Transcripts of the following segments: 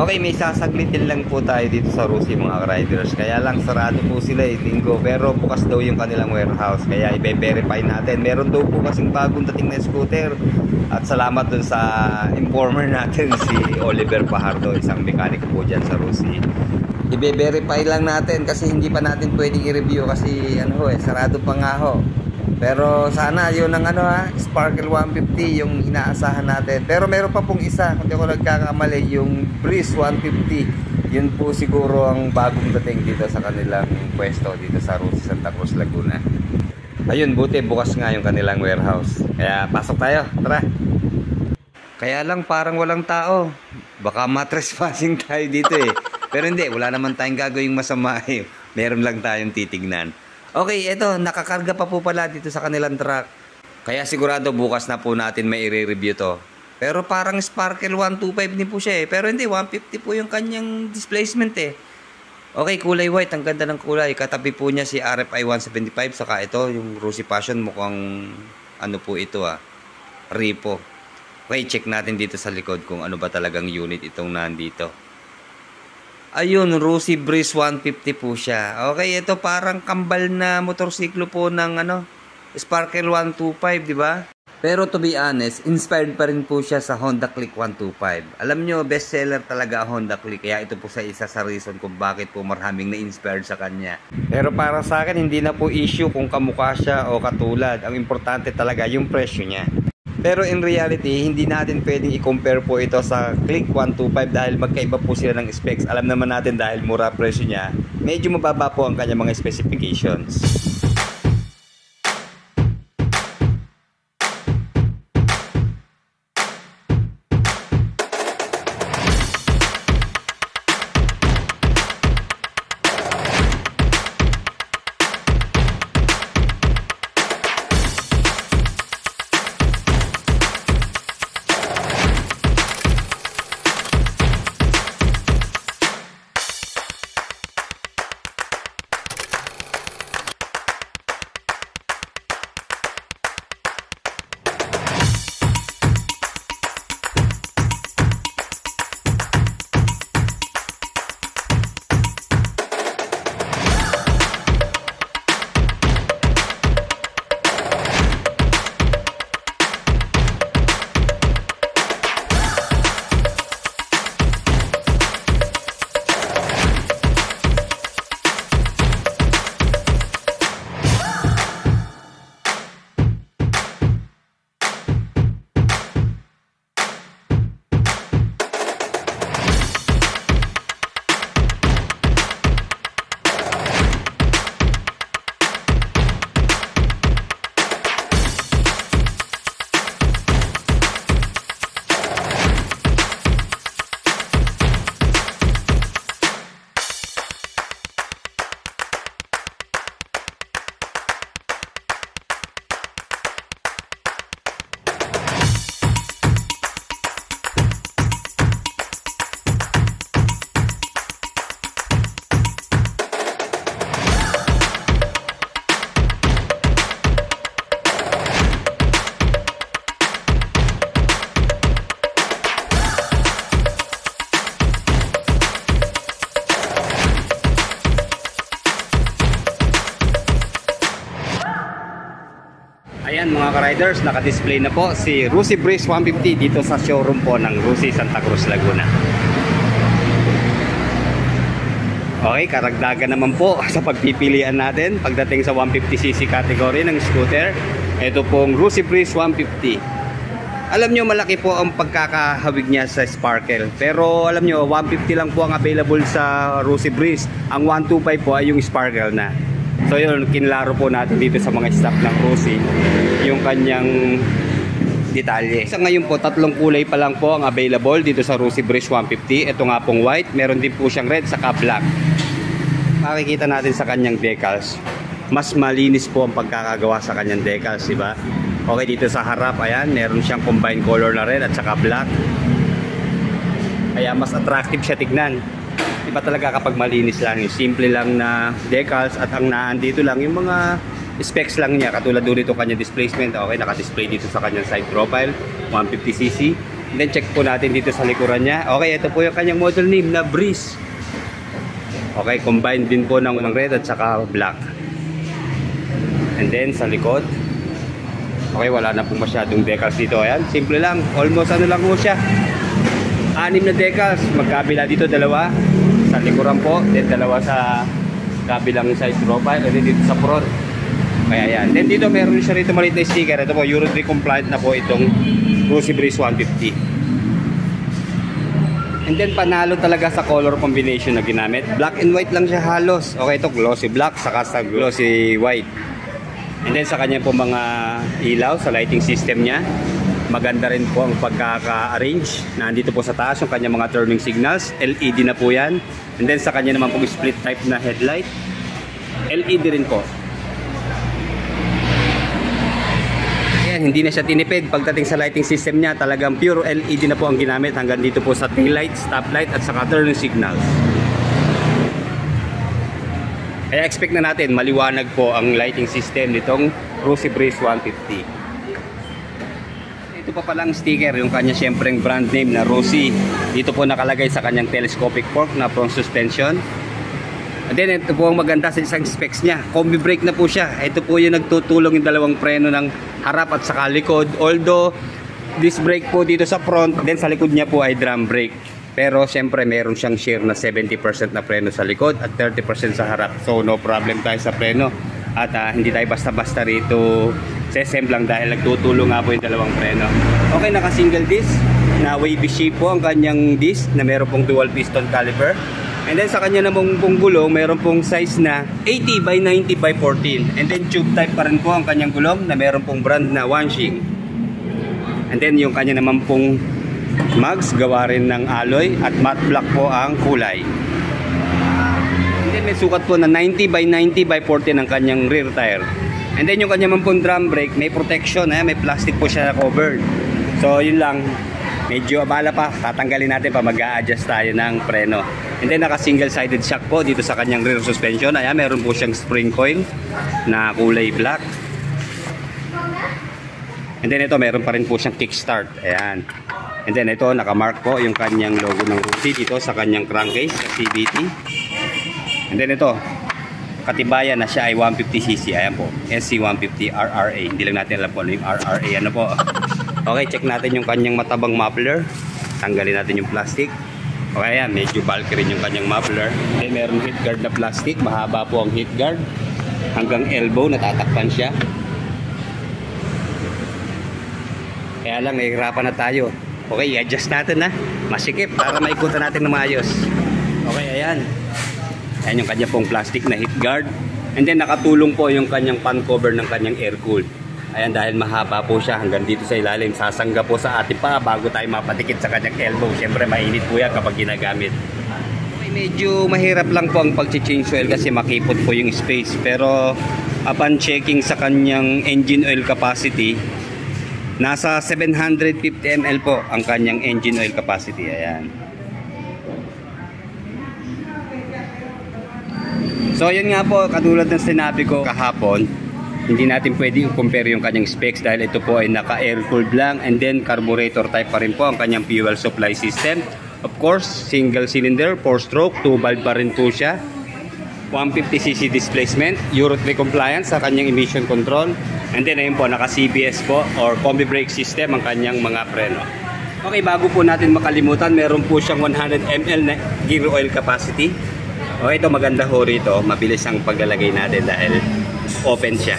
Okay, may sasaglitin lang po tayo dito sa Rusi mga riders. Kaya lang sarado po sila linggo. Pero bukas daw yung kanilang warehouse. Kaya i-verify natin. Meron daw po kasing bagong dating na scooter. At salamat dun sa informer natin si Oliver Pajardo, isang mechanic po dyan sa Rusi. I-verify lang natin kasi hindi pa natin pwedeng i-review kasi sarado pa nga ho. Pero sana yun ang Sparkle 150 yung inaasahan natin. Pero meron pa pong isa, kung di ako nagkakamali, yung Breeze 150. Yun po siguro ang bagong dating dito sa kanilang pwesto dito sa Rusi, Santa Cruz, Laguna. Ayun, buti bukas nga yung kanilang warehouse. Kaya pasok tayo, tara. Kaya lang parang walang tao. Baka matrespassing tayo dito eh. Pero hindi, wala naman tayong gagawing masama eh. Meron lang tayong titignan. Okay, eto, nakakarga pa po pala dito sa kanilang truck. Kaya sigurado bukas na po natin may i-review to. Pero parang Sparkle 125 din po siya eh. Pero hindi, 150 po yung kanyang displacement eh. Okay, kulay white. Ang ganda ng kulay. Katabi po niya si RFI 175. Saka ito, yung Rusi Passion. Mukhang po ito Repo. Okay, check natin dito sa likod kung ano ba talagang unit itong nandito. Ayun, Rusi Breeze 150 po siya. Okay, ito parang kambal na motorsiklo po ng Sparkle 125, di ba? Pero to be honest, inspired pa rin po siya sa Honda Click 125. Alam nyo, bestseller talaga ang Honda Click. Kaya ito po sa isa sa reason kung bakit po maraming na-inspired sa kanya. Pero para sa akin, hindi na po issue kung kamukha siya o katulad. Ang importante talaga yung presyo niya. Pero in reality, hindi natin pwedeng i-compare po ito sa Click 125 dahil magkaiba po sila ng specs. Alam naman natin dahil mura presyo niya, medyo mababa po ang kanyang mga specifications. Ayan mga ka-riders, naka-display na po si Rusi Breeze 150 dito sa showroom po ng Rusi Santa Cruz, Laguna. Okay, karagdagan naman po sa pagpipilian natin pagdating sa 150cc category ng scooter. Ito pong Rusi Breeze 150. Alam nyo, malaki po ang pagkakahawig niya sa Sparkle. Pero alam nyo, 150 lang po ang available sa Rusi Breeze. Ang 125 po ay yung Sparkle na. So yun, kinlaro po natin dito sa mga staff ng Rusi yung kanyang detalye. Sa ngayon po, tatlong kulay pa lang po ang available dito sa Rusi Breeze 150. Ito nga pong white, meron din po siyang red saka black. Makikita natin sa kanyang decals, mas malinis po ang pagkakagawa sa kanyang decals, diba? Okay, dito sa harap, ayan, meron siyang combined color na red at saka black. Kaya mas attractive siya tignan. Iba talaga kapag malinis lang, yung simple lang na decals at ang naandito lang yung mga specs lang niya. Katulad doon ito kanyang displacement. Okay, naka-display dito sa kanyang side profile, 150cc. Then check po natin dito sa likuran niya. Okay, ito po yung kanyang model name na Breeze. Okay, combined din po ng red at saka black. And then sa likod, okay, wala na po masyadong decals dito. Ayan, simple lang. Almost ano lang po siya. 6 na decals. Magkabila dito, 2 sa likuran po. Then 2 sa kabilang side profile. And then dito sa front. Kaya yan. Then dito meron siya rito maliit na sticker. Ito po, Euro 3 compliant na po itong Rosy Breeze 150. And then panalo talaga sa color combination na ginamit. Black and white lang siya halos. Okay, ito glossy black saka sa glossy white. And then sa kanya po mga ilaw sa lighting system niya. Maganda rin po ang pagkaka-arrange. Nandito po sa taas yung kanya mga turning signals. LED na po yan. And then sa kanya naman po split type na headlight. LED rin po. Hindi na siya tinipid pagdating sa lighting system niya. Talagang pure LED na po ang ginamit hanggang dito po sa tail light, stop light at saka turning signals. Kaya expect na natin maliwanag po ang lighting system nitong Rosy Breeze 150. Ito pa palang sticker, yung kanya syempreng brand name na Rosy. Dito po nakalagay sa kanyang telescopic fork na front suspension. And then ito po ang maganda sa isang specs niya. Combi brake na po siya. Ito po yung nagtutulong yung dalawang preno ng harap at saka likod. Although disc brake po dito sa front, then sa likod niya po ay drum brake. Pero siyempre meron siyang share na 70% na preno sa likod at 30% sa harap. So no problem tayo sa preno. At hindi tayo basta-basta rito sesem lang dahil nagtutulong nga po yung dalawang preno. Okay, naka single disc na wavy shape po ang kanyang disc na meron pong dual piston caliper. And then sa kanya namang pong gulong, meron pong size na 80 by 90 by 14. And then tube type pa rin po ang kanyang gulong na meron pong brand na Wanshing. And then yung kanya naman pong mags, gawa rin ng alloy at matte black po ang kulay. And then may sukat po na 90 by 90 by 14 ang kanyang rear tire. And then yung kanya naman pong drum brake, may protection, may plastic po siya na covered. So yun lang. Medyo abala pa, tatanggalin natin pa mag-a-adjust tayo ng preno. And then naka single-sided shock po dito sa kanyang rear suspension. Ayan, meron po siyang spring coil na kulay black. And then ito, meron pa rin po siyang kickstart. Ayan. And then ito, naka-mark po yung kanyang logo ng Rosy dito sa kanyang crankcase, CVT. And then ito, katibayan na siya ay 150cc. Ayan po, SC150 RRA. Hindi lang natin alam po ano yung RRA. Ano po? Okay, check natin yung kanyang matabang muffler. Tanggalin natin yung plastic. Okay, ayan, medyo bulky rin yung kanyang muffler. Then meron heat guard na plastic. Mahaba po ang heat guard. Hanggang elbow, natatakpan siya. Kaya lang, nahihirapan na tayo. Okay, i-adjust natin na. Masikip para maikutan natin na maayos. Okay, ayan. Ayan yung kanya pong plastic na heat guard. And then nakatulong po yung kanyang pan cover ng kanyang air cool. Ayan, dahil mahaba po siya hanggang dito sa ilalim, sasangga po sa ating pa bago tayo mapatikit sa kanyang elbow. Siyempre mainit po yan kapag ginagamit. Okay, medyo mahirap lang po ang pag-change oil kasi makipot po yung space. Pero upon checking sa kanyang engine oil capacity, nasa 750 ml po ang kanyang engine oil capacity. Ayan. So yun nga po, katulad ng sinabi ko kahapon, hindi natin pwede i-compare yung kanyang specs dahil ito po ay naka-air-cooled lang, and then carburetor type pa rin po ang kanyang fuel supply system. Of course, single cylinder, 4-stroke, 2-valve pa rin po siya. 150cc displacement, Euro 3 compliance sa kanyang emission control. And then ayun po, naka-CBS po or combi brake system ang kanyang mga preno. Okay, bago po natin makalimutan, meron po siyang 100 ml na gear oil capacity. Okay, ito maganda ho rito, mabilis ang paglalagay natin dahil open siya.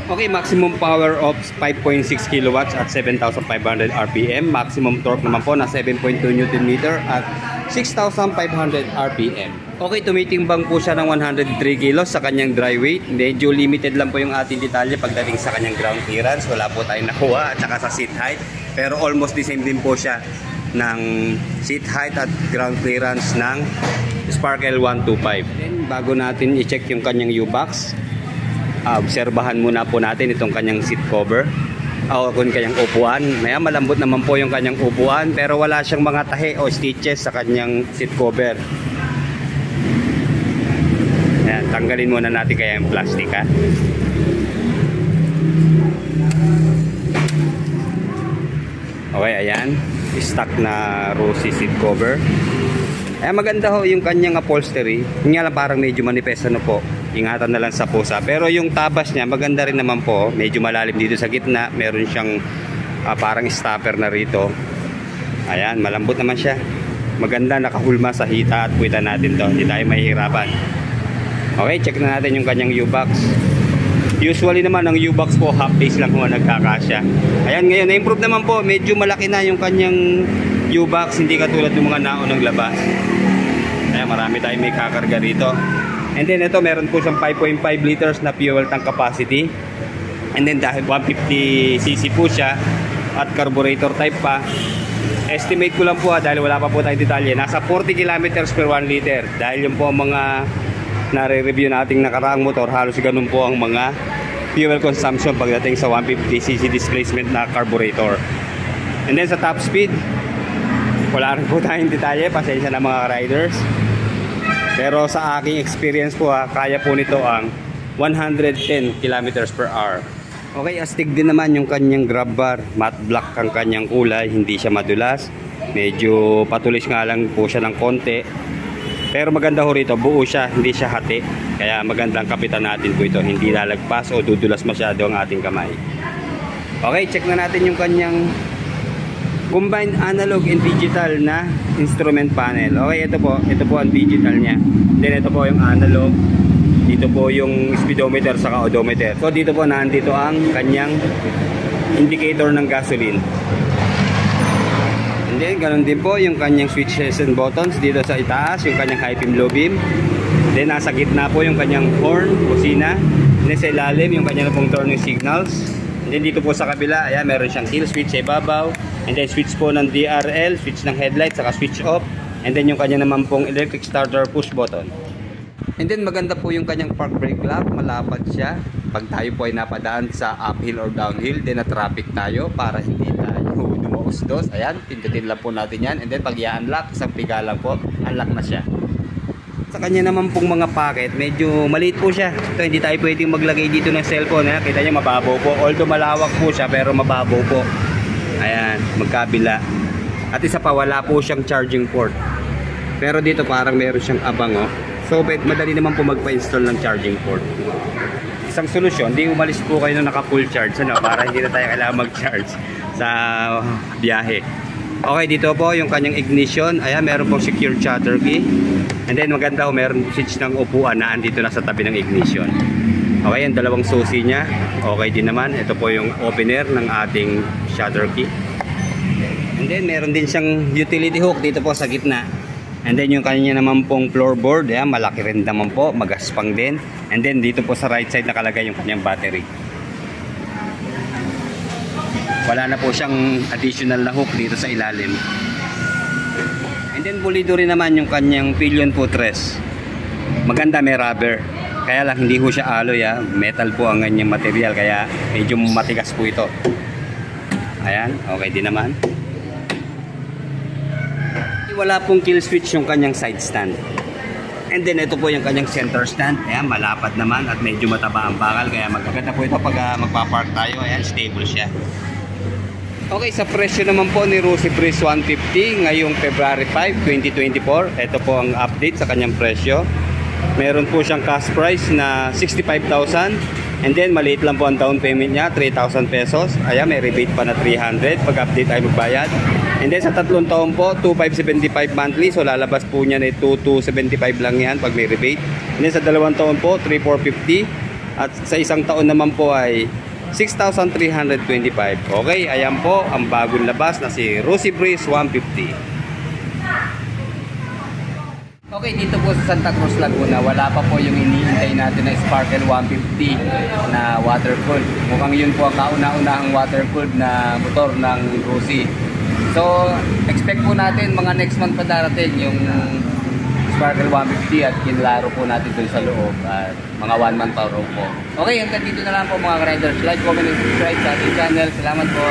Okay, maximum power of 5.6 kilowatts at 7,500 RPM. Maximum torque naman po na 7.2 Nm at 6,500 RPM. Okay, tumitimbang po siya ng 103 kilos sa kanyang dry weight. Medyo limited lang po yung ating detalye pagdating sa kanyang ground clearance. Wala po tayong nakuha at saka sa seat height. Pero almost the same din po siya ng seat height at ground clearance ng Spark L125. Then bago natin i-check yung kanyang U-box, obserbahan muna po natin itong kanyang seat cover o kung kanyang upuan. Maya malambot naman po yung kanyang upuan pero wala siyang mga tahi o stitches sa kanyang seat cover. Ayan, tanggalin muna natin kaya yung plastic ha. Okay, ayan. Stock na Rossi seat cover. Ayan, maganda ho yung kanyang upholstery. Yung nga lang parang medyo manifest ano po. Ingatan na lang sa pusa. Pero yung tabas niya maganda rin naman po. Medyo malalim dito sa gitna. Meron siyang parang stopper na rito. Ayan, malambot naman siya. Maganda, nakahulma sa hita at puwitan natin to. Hindi tayo mahihirapan. Okay, check na natin yung kanyang U-box. Usually naman ang U-box po half base lang kung nagkakasya. Ayan, ngayon na-improve naman po. Medyo malaki na yung kanyang U-box, hindi katulad ng mga naunang labas. Ayan, marami tayong may kakarga rito. And then ito, meron po siyang 5.5 liters na fuel tank capacity. And then dahil 150cc po siya at carburetor type pa, estimate ko lang po dahil wala pa po tayong detalye, nasa 40 kilometers per 1 liter. Dahil yung po mga nare-review nating nakaraang motor, halos ganun po ang mga fuel consumption pagdating sa 150cc displacement na carburetor. And then sa top speed, wala rin po tayong detalye, pasensya na mga riders. Pero sa aking experience po kaya po nito ang 110 kilometers per hour. Okay, astig din naman yung kanyang grab bar. Matte black ang kanyang kulay, hindi siya madulas. Medyo patulis nga lang po siya ng konti. Pero maganda ho rito, buo siya, hindi siya hati. Kaya magandang kapitan natin po ito. Hindi lalagpas o dudulas masyado ang ating kamay. Okay, check na natin yung kanyang combined analog and digital na instrument panel. Okay, ito po ang digital niya. Then ito po yung analog. Dito po yung speedometer saka odometer. So dito po nandito ang kanyang indicator ng gasoline. And then ganun din po yung kanyang switches and buttons dito sa itaas, yung kanyang high beam, low beam. Then nasa gitna po yung kanyang horn, busina. And then sa ilalim yung kanyang pong turning signals. And then dito po sa kabila, ayan, meron siyang kill switch sa ibabaw. And then switch po ng DRL, switch ng headlight, saka switch off. And then yung kanya naman pong electric starter push button. And then maganda po yung kanyang park brake lamp, malapad siya. Pag tayo po ay napadaan sa uphill or downhill, then na traffic tayo para hindi tayo dumausdos. Ayan, pindutin lang po natin yan. And then pag i-unlock, isang piga lang po, unlock na siya. Sa kanya naman pong mga pocket, medyo maliit po siya. Ito, hindi tayo pwedeng maglagay dito ng cellphone. Ayan, kita nyo mababaw po. Although malawak po siya, pero mababaw po. Ayan, magkabila. At isa pa, wala po siyang charging port. Pero dito parang meron siyang abang, oh. So, madali naman po magpa-install ng charging port. Isang solusyon, hindi umalis po kayo na naka-full charge, ano, para hindi na tayo kailangan mag-charge sa biyahe. Okay, dito po yung kanyang ignition. Ayan, meron pong secure shutter key. And then maganda po, meron switch ng upuan na andito na sa tabi ng ignition. Okay, yung dalawang susi niya. Okay din naman. Ito po yung opener ng ating shutter key. And then meron din siyang utility hook dito po sa gitna. And then yung kanya naman pong floorboard, ayan, malaki rin naman po, magaspang din. And then dito po sa right side nakalagay yung kanyang battery. Wala na po siyang additional na hook dito sa ilalim. And then pulido rin naman yung kanyang pillion footrest. Maganda, may rubber. Kaya lang hindi po siya alloy, metal po ang kanyang material, kaya medyo matigas po ito. Ayan, okay din naman. Wala pong kill switch yung kanyang side stand. And then ito po yung kanyang center stand. Ayan, malapad naman at medyo mataba ang bakal, kaya magaganda po ito pag magpapark tayo. Ayan, stable siya. Okay, sa presyo naman po ni Rossi Breeze 150 ngayong February 5, 2024. Ito po ang update sa kanyang presyo. Meron po siyang cash price na 65,000. And then maliit lang po ang down payment niya, 3,000 pesos. Ayan, may rebate pa na 300 pag update tayo magbayad. And then sa 3 taon po, 2,575 monthly. So lalabas po niya na 2,275 lang yan pag may rebate. And then sa 2 taon po, 3,450. At sa 1 taon naman po ay 6,325. Okay, ayan po ang bagong labas na si Rossi Breeze 150. Okay, dito po sa Santa Cruz, Laguna, wala pa po yung iniintay natin na Sparkle 150 na water-cooled. Mukhang yun po ang kauna-unahang water-cooled na motor ng Rossi. So, expect po natin mga next month pa darating yung Sparkle 150 at kinlaro po natin dun sa loob at mga 1 month pa po. Okay, hanggang dito na lang po mga riders. Like, comment, and subscribe sa ating channel. Salamat po.